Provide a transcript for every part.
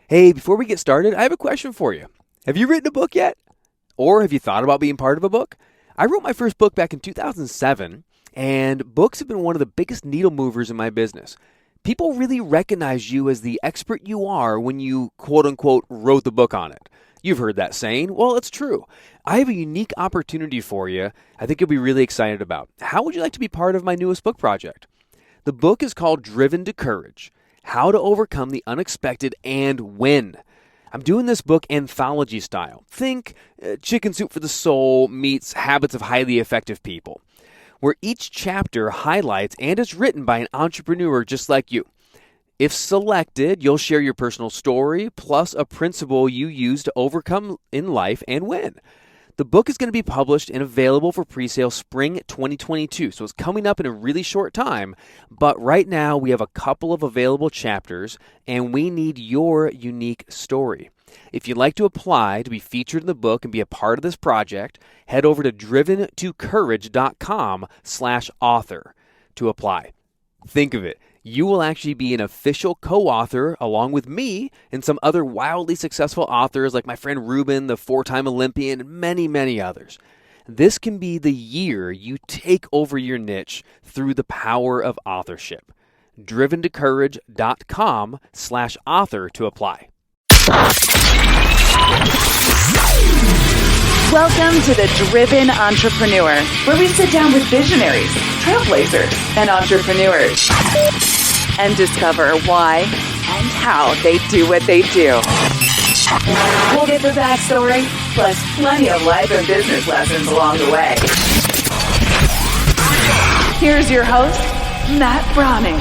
Hey, before we get started, I have a question for you. Have you written a book yet? Or have you thought about being part of a book? I wrote my first book back in 2007, and books have been one of the biggest needle movers in my business. People really recognize you as the expert you are when you, quote unquote, wrote the book on it. You've heard that saying. Well, it's true. I have a unique opportunity for you I think you'll be really excited about. How would you like to be part of my newest book project? The book is called Driven to Courage: How to Overcome the Unexpected and Win. I'm doing this book anthology style. Think Chicken Soup for the Soul meets Habits of Highly Effective People, where each chapter highlights and is written by an entrepreneur just like you. If selected, you'll share your personal story plus a principle you use to overcome in life and win. The book is going to be published and available for pre-sale spring 2022, so it's coming up in a really short time. But right now, we have a couple of available chapters, and we need your unique story. If you'd like to apply to be featured in the book and be a part of this project, head over to driventocourage.com/author to apply. Think of it. You will actually be an official co-author along with me and some other wildly successful authors like my friend Ruben, the 4-time Olympian, and many, many others. This can be the year you take over your niche through the power of authorship. driventocourage.com/author to apply. Welcome to the Driven Entrepreneur, where we sit down with visionaries, trailblazers, and entrepreneurs and discover why and how they do what they do. We'll get the backstory, plus plenty of life and business lessons along the way. Here's your host, Matt Brauning.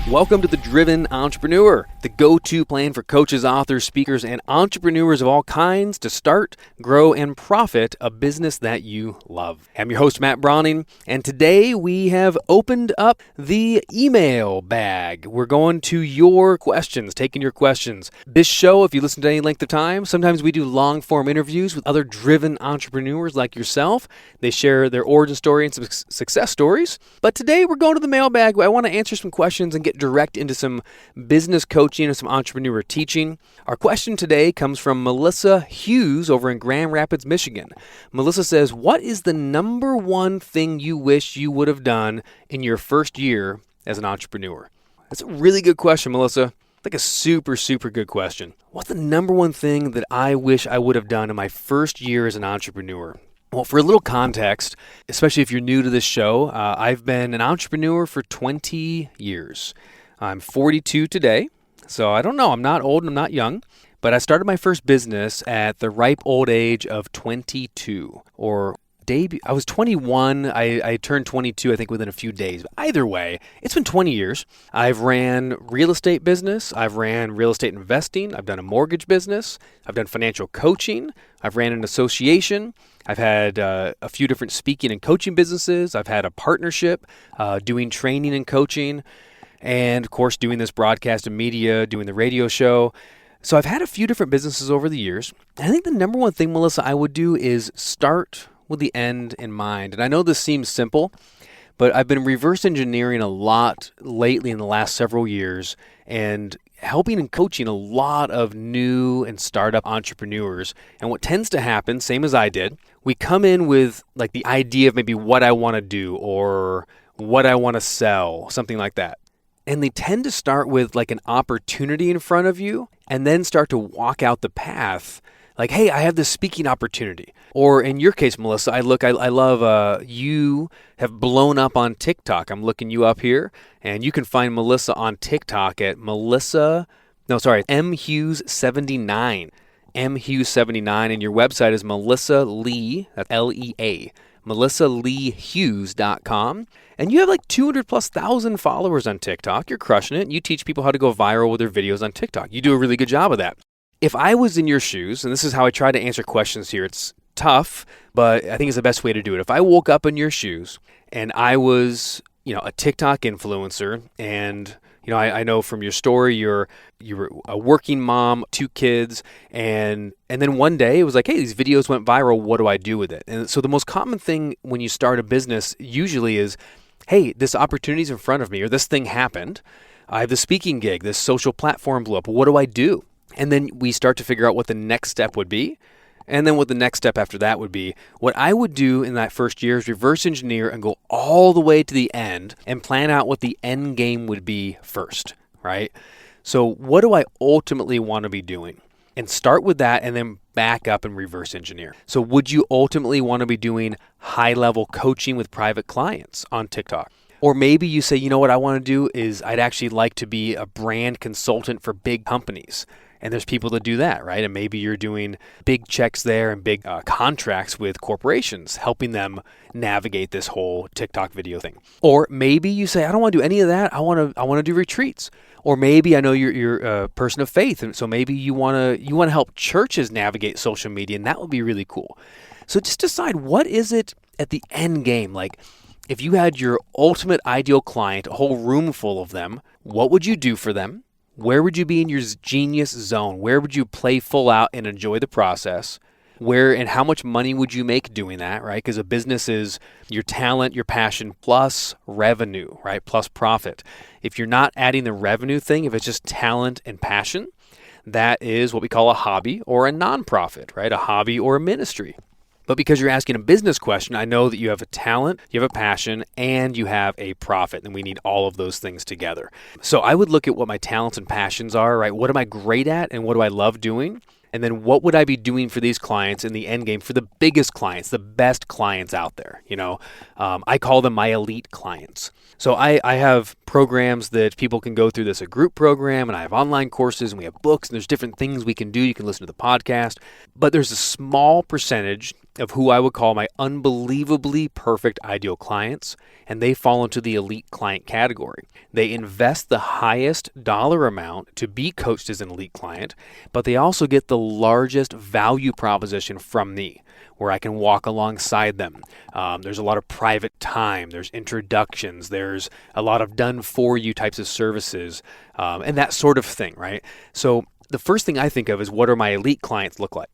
Welcome to the Driven Entrepreneur, the go-to plan for coaches, authors, speakers, and entrepreneurs of all kinds to start, grow, and profit a business that you love. I'm your host, Matt Brauning, and today we have opened up the email bag. We're going to your questions, taking your questions. This show, if you listen to any length of time, sometimes we do long-form interviews with other driven entrepreneurs like yourself. They share their origin story and some success stories. But today we're going to the mailbag. I want to answer some questions and get direct into some business coaching and some entrepreneur teaching. Our question today comes from Melissa Hughes over in Grand Rapids, Michigan. Melissa says, what is the number one thing you wish you would have done in your first year as an entrepreneur? That's a really good question, Melissa. Like a super, super good question. What's the number one thing that I wish I would have done in my first year as an entrepreneur? Well, for a little context, especially if you're new to this show, I've been an entrepreneur for 20 years. I'm 42 today, so I don't know. I'm not old and I'm not young, but I started my first business at the ripe old age of 22, or I was 21. I turned 22, I think, within a few days. But either way, it's been 20 years. I've ran real estate business. I've ran real estate investing. I've done a mortgage business. I've done financial coaching. I've ran an association. I've had a few different speaking and coaching businesses. I've had a partnership doing training and coaching. And, of course, doing this broadcast and media, doing the radio show. So I've had a few different businesses over the years. And I think the number one thing, Melissa, I would do is start with the end in mind. And I know this seems simple, but I've been reverse engineering a lot lately in the last several years and helping and coaching a lot of new and startup entrepreneurs. And what tends to happen, same as I did, we come in with like the idea of maybe what I want to do or what I want to sell, something like that. And they tend to start with like an opportunity in front of you and then start to walk out the path. Like, hey, I have this speaking opportunity. Or in your case, Melissa, I love you have blown up on TikTok. I'm looking you up here. And you can find Melissa on TikTok at mhughes79. mhughes79. And your website is Melissa Lee, that's L-E-A, melissaleehughes.com. And you have like 200,000+ followers on TikTok. You're crushing it. You teach people how to go viral with their videos on TikTok. You do a really good job of that. If I was in your shoes, and this is how I try to answer questions here, it's tough, but I think it's the best way to do it. If I woke up in your shoes and I was, a TikTok influencer, and I know from your story you were a working mom, 2 kids, and then one day it was like, hey, these videos went viral. What do I do with it? And so the most common thing when you start a business usually is, hey, this opportunity's in front of me, or this thing happened. I have the speaking gig, this social platform blew up. What do I do? And then we start to figure out what the next step would be. And then what the next step after that would be. What I would do in that first year is reverse engineer and go all the way to the end and plan out what the end game would be first, right? So what do I ultimately want to be doing? And start with that and then back up and reverse engineer. So would you ultimately want to be doing high-level coaching with private clients on TikTok? Or maybe you say, you know what I want to do is I'd actually like to be a brand consultant for big companies. And there's people that do that, right? And maybe you're doing big checks there and big contracts with corporations, helping them navigate this whole TikTok video thing. Or maybe you say, I don't want to do any of that. I want to do retreats. Or maybe I know you're a person of faith, and so maybe you want to help churches navigate social media, and that would be really cool. So just decide, what is it at the end game? Like, if you had your ultimate ideal client, a whole room full of them, what would you do for them? Where would you be in your genius zone? Where would you play full out and enjoy the process? Where and how much money would you make doing that, right? Because a business is your talent, your passion, plus revenue, right? Plus profit. If you're not adding the revenue thing, if it's just talent and passion, that is what we call a hobby or a nonprofit, right? A hobby or a ministry. But because you're asking a business question, I know that you have a talent, you have a passion, and you have a profit, and we need all of those things together. So I would look at what my talents and passions are, right? What am I great at and what do I love doing? And then what would I be doing for these clients in the end game, for the biggest clients, the best clients out there? I call them my elite clients. So I have programs that people can go through, this a group program, and I have online courses, and we have books, and there's different things we can do. You can listen to the podcast, but there's a small percentage of who I would call my unbelievably perfect ideal clients, and they fall into the elite client category. They invest the highest dollar amount to be coached as an elite client, but they also get the largest value proposition from me, where I can walk alongside them. There's a lot of private time, there's introductions, there's a lot of done for you types of services, and that sort of thing, right? So the first thing I think of is, what do my elite clients look like?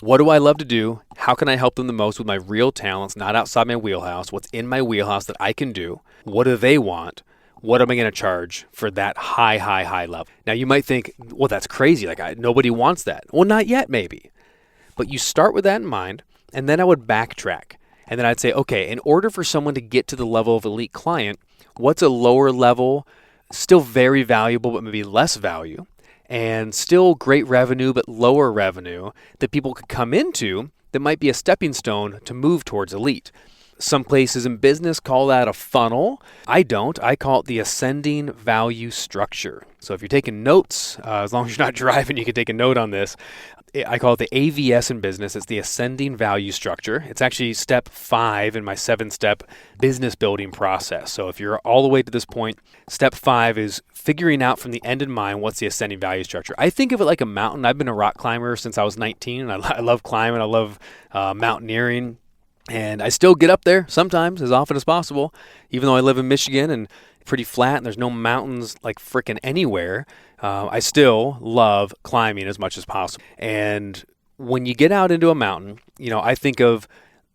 What do I love to do? How can I help them the most with my real talents, not outside my wheelhouse? What's in my wheelhouse that I can do? What do they want? What am I going to charge for that high level? Now you might think, well, that's crazy. Like nobody wants that. Well, not yet, maybe. But you start with that in mind, and then I would backtrack. And then I'd say, okay, in order for someone to get to the level of elite client, what's a lower level, still very valuable, but maybe less value, and still great revenue, but lower revenue that people could come into that might be a stepping stone to move towards elite? Some places in business call that a funnel. I don't. I call it the ascending value structure. So if you're taking notes, as long as you're not driving, you can take a note on this. I call it the AVS in business. It's the ascending value structure. It's actually step 5 in my 7-step business building process. So if you're all the way to this point, step 5 is figuring out from the end in mind what's the ascending value structure. I think of it like a mountain. I've been a rock climber since I was 19, and I love climbing. I love mountaineering. And I still get up there sometimes, as often as possible, even though I live in Michigan and pretty flat and there's no mountains like frickin' anywhere. I still love climbing as much as possible. And when you get out into a mountain, I think of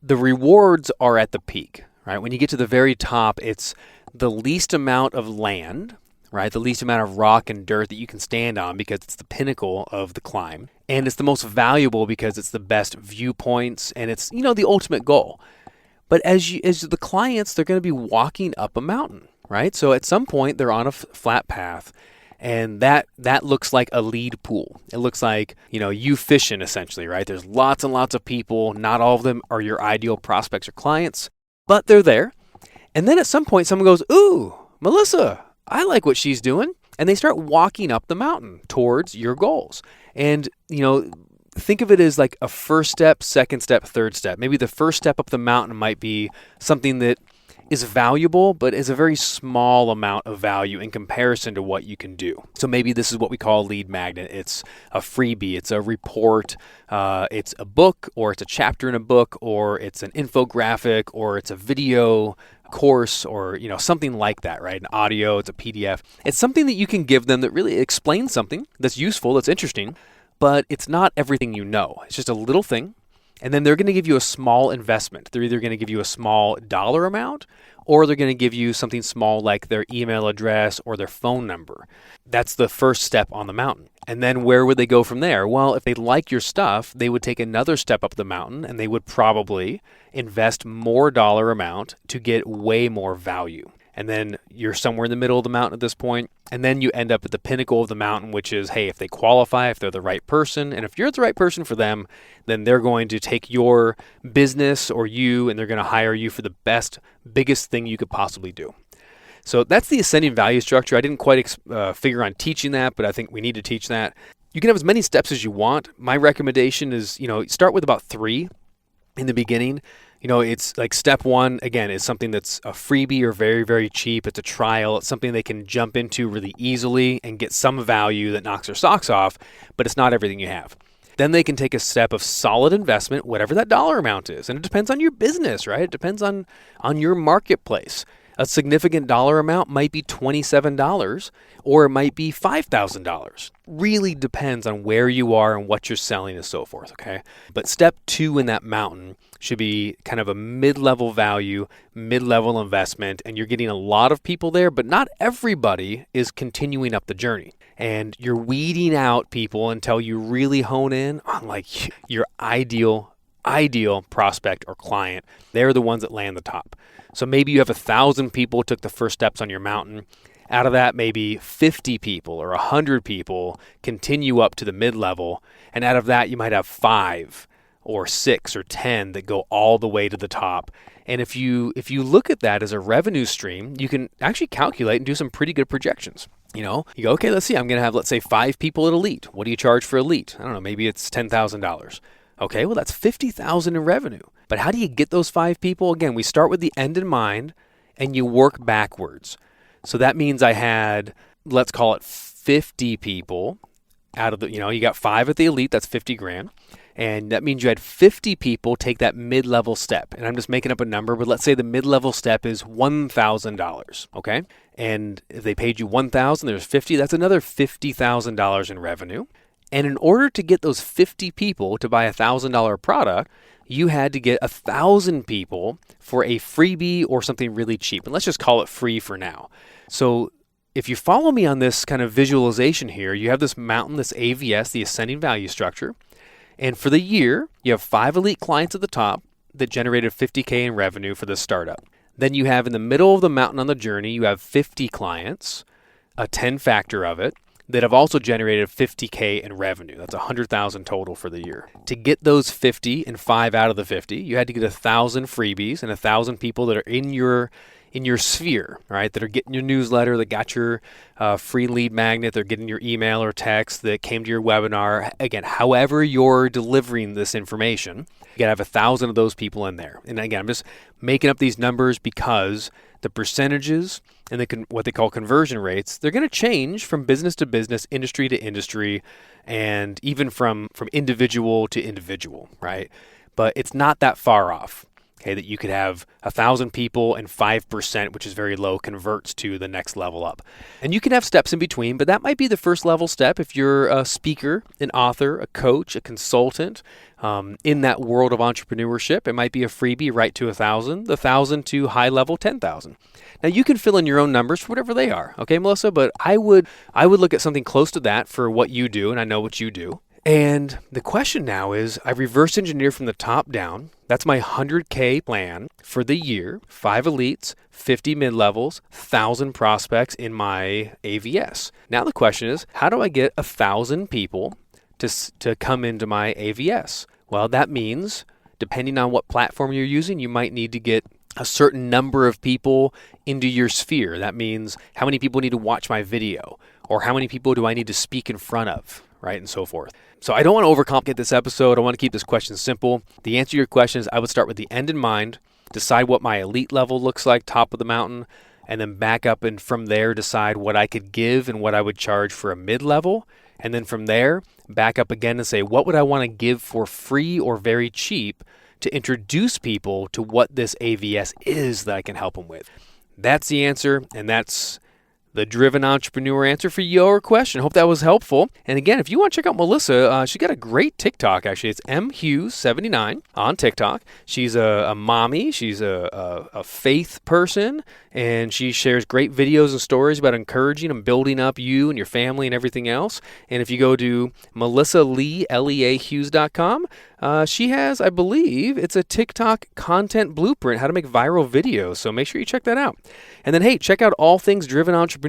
the rewards are at the peak, right? When you get to the very top, it's the least amount of land, right? The least amount of rock and dirt that you can stand on because it's the pinnacle of the climb. And it's the most valuable because it's the best viewpoints and it's, the ultimate goal. But as the clients, they're going to be walking up a mountain, right? So at some point they're on a flat path, and that looks like a lead pool. It looks like, you fishing essentially, right? There's lots and lots of people. Not all of them are your ideal prospects or clients, but they're there. And then at some point someone goes, ooh, Melissa, I like what she's doing. And they start walking up the mountain towards your goals. And, think of it as like a first step, second step, third step. Maybe the first step up the mountain might be something that is valuable, but is a very small amount of value in comparison to what you can do. So maybe this is what we call a lead magnet. It's a freebie, it's a report, it's a book, or it's a chapter in a book, or it's an infographic, or it's a video course, or something like that, right? An audio, it's a PDF. It's something that you can give them that really explains something that's useful, that's interesting, but it's not everything you know. It's just a little thing. And then they're going to give you a small investment. They're either going to give you a small dollar amount, or they're going to give you something small like their email address or their phone number. That's the first step on the mountain. And then where would they go from there? Well, if they like your stuff, they would take another step up the mountain and they would probably invest more dollar amount to get way more value. And then you're somewhere in the middle of the mountain at this point. And then you end up at the pinnacle of the mountain, which is, hey, if they qualify, if they're the right person, and if you're the right person for them, then they're going to take your business or you, and they're going to hire you for the best, biggest thing you could possibly do. So that's the ascending value structure. I didn't quite figure on teaching that, but I think we need to teach that. You can have as many steps as you want. My recommendation is, start with about 3 in the beginning. It's like step 1, again, is something that's a freebie or very, very cheap. It's a trial. It's something they can jump into really easily and get some value that knocks their socks off, but it's not everything you have. Then they can take a step of solid investment, whatever that dollar amount is. And it depends on your business, right? It depends on your marketplace. A significant dollar amount might be $27 or it might be $5,000. Really depends on where you are and what you're selling and so forth, okay? But step 2 in that mountain should be kind of a mid-level value, mid-level investment, and you're getting a lot of people there, but not everybody is continuing up the journey. And you're weeding out people until you really hone in on like your ideal prospect or client. They're the ones that land the top. So maybe you have 1,000 people took the first steps on your mountain. Out of that, maybe 50 people or 100 people continue up to the mid-level. And out of that, you might have 5 or 6 or 10 that go all the way to the top. And if you look at that as a revenue stream, you can actually calculate and do some pretty good projections. You go, okay, let's see, I'm going to have, let's say, 5 people at Elite. What do you charge for Elite? I don't know, maybe it's $10,000. Okay, well, that's $50,000 in revenue. But how do you get those 5 people? Again, we start with the end in mind and you work backwards. So that means I had, let's call it 50 people out of the, you got 5 at the Elite, that's $50,000. And that means you had 50 people take that mid-level step. And I'm just making up a number, but let's say the mid-level step is $1,000, okay? And if they paid you $1,000, there's 50, that's another $50,000 in revenue. And in order to get those 50 people to buy a $1,000 product, you had to get 1,000 people for a freebie or something really cheap. And let's just call it free for now. So if you follow me on this kind of visualization here, you have this mountain, this AVS, the ascending value structure. And for the year, you have 5 elite clients at the top that generated $50,000 in revenue for this startup. Then you have in the middle of the mountain on the journey, you have 50 clients, a 10 factor of it, that have also generated $50,000 in revenue. That's $100,000 total for the year. To get those 50 and 5 out of the 50, you had to get 1,000 freebies and 1,000 people that are in your sphere, right? That are getting your newsletter, that got your free lead magnet, they're getting your email or text, that came to your webinar. Again, however you're delivering this information, you gotta have 1,000 of those people in there. And again, I'm just making up these numbers because the percentages and what they call conversion rates, they're going to change from business to business, industry to industry, and even from individual to individual, right? But it's not that far off, okay, that you could have 1,000 people and 5%, which is very low, converts to the next level up. And you can have steps in between, but that might be the first level step if you're a speaker, an author, a coach, a consultant, in that world of entrepreneurship. It might be a freebie right to 1,000, the 1,000 to high level 10,000. Now you can fill in your own numbers for whatever they are, okay, Melissa? But I would look at something close to that for what you do, and I know what you do. And the question now is, I reverse engineer from the top down. That's my $100,000 plan for the year, 5 elites, 50 mid-levels, 1,000 prospects in my AVS. Now the question is, how do I get 1,000 people to come into my AVS? Well, that means, depending on what platform you're using, you might need to get a certain number of people into your sphere. That means how many people need to watch my video, or how many people do I need to speak in front of, right, and so forth. So I don't want to overcomplicate this episode. I want to keep this question simple. The answer to your question is I would start with the end in mind, decide what my elite level looks like, top of the mountain, and then back up and from there decide what I could give and what I would charge for a mid-level. And then from there, back up again and say, what would I want to give for free or very cheap to introduce people to what this AVS is that I can help them with? That's the answer, and that's the Driven Entrepreneur answer for your question. Hope that was helpful. And again, if you want to check out Melissa, she got a great TikTok, actually. It's mhughes79 on TikTok. She's a mommy. She's a faith person, and she shares great videos and stories about encouraging and building up you and your family and everything else. And if you go to melissaleehughes.com, she has, I believe, it's a TikTok content blueprint, how to make viral videos. So make sure you check that out. And then, hey, check out All Things Driven Entrepreneur.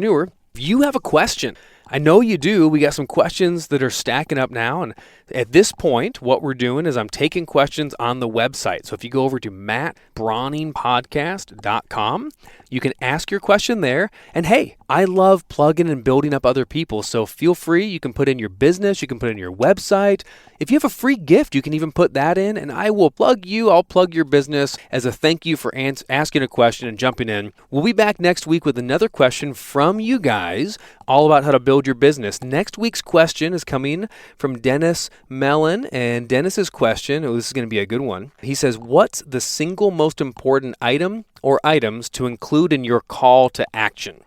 If you have a question, I know you do. We got some questions that are stacking up now. And at this point, what we're doing is I'm taking questions on the website. So if you go over to mattbrauningpodcast.com, you can ask your question there. And hey, I love plugging and building up other people. So feel free. You can put in your business. You can put in your website. If you have a free gift, you can even put that in, and I will plug you. I'll plug your business as a thank you for asking a question and jumping in. We'll be back next week with another question from you guys, all about how to build your business. Next week's question is coming from Dennis Mellon, and Dennis's question, this is going to be a good one. He says, what's the single most important item or items to include in your call to action?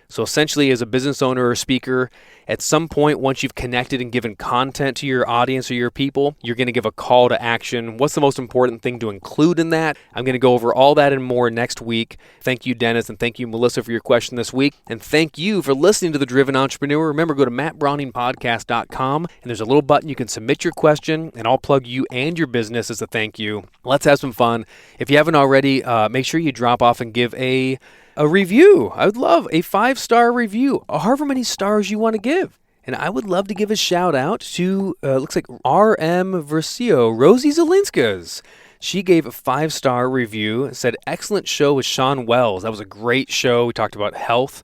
So essentially, as a business owner or speaker, at some point, once you've connected and given content to your audience or your people, you're going to give a call to action. What's the most important thing to include in that? I'm going to go over all that and more next week. Thank you, Dennis, and thank you, Melissa, for your question this week. And thank you for listening to The Driven Entrepreneur. Remember, go to mattbrauningpodcast.com, and there's a little button you can submit your question, and I'll plug you and your business as a thank you. Let's have some fun. If you haven't already, make sure you drop off and give a review. I would love a 5-star review, however many stars you want to give. And I would love to give a shout out to, looks like RM Versio, Rosie Zelinskas. She gave a 5-star review, said, excellent show with Sean Wells. That was a great show. We talked about health.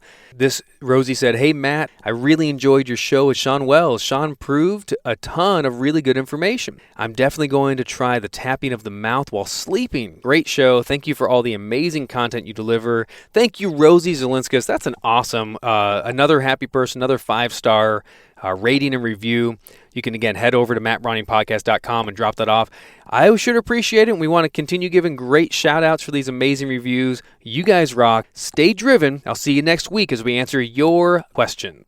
Rosie said, hey, Matt, I really enjoyed your show with Sean Wells. Sean proved a ton of really good information. I'm definitely going to try the tapping of the mouth while sleeping. Great show. Thank you for all the amazing content you deliver. Thank you, Rosie Zelinskas. That's an awesome, another happy person, another 5-star rating and review. You can, again, head over to mattbrauningpodcast.com and drop that off. I should appreciate it, and we want to continue giving great shout-outs for these amazing reviews. You guys rock. Stay driven. I'll see you next week as we answer your question.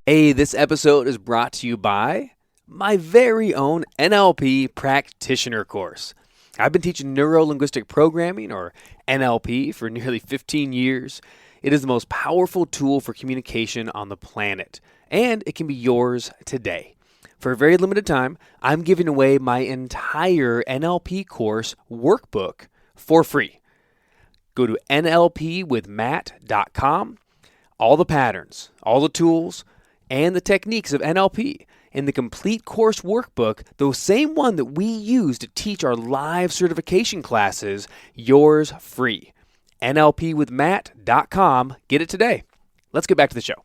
Hey, this episode is brought to you by my very own NLP practitioner course. I've been teaching neuro-linguistic programming, or NLP, for nearly 15 years. It is the most powerful tool for communication on the planet, and it can be yours today. For a very limited time, I'm giving away my entire NLP course workbook for free. Go to nlpwithmatt.com. All the patterns, all the tools, and the techniques of NLP in the complete course workbook, the same one that we use to teach our live certification classes, yours free. nlpwithmatt.com. Get it today. Let's get back to the show.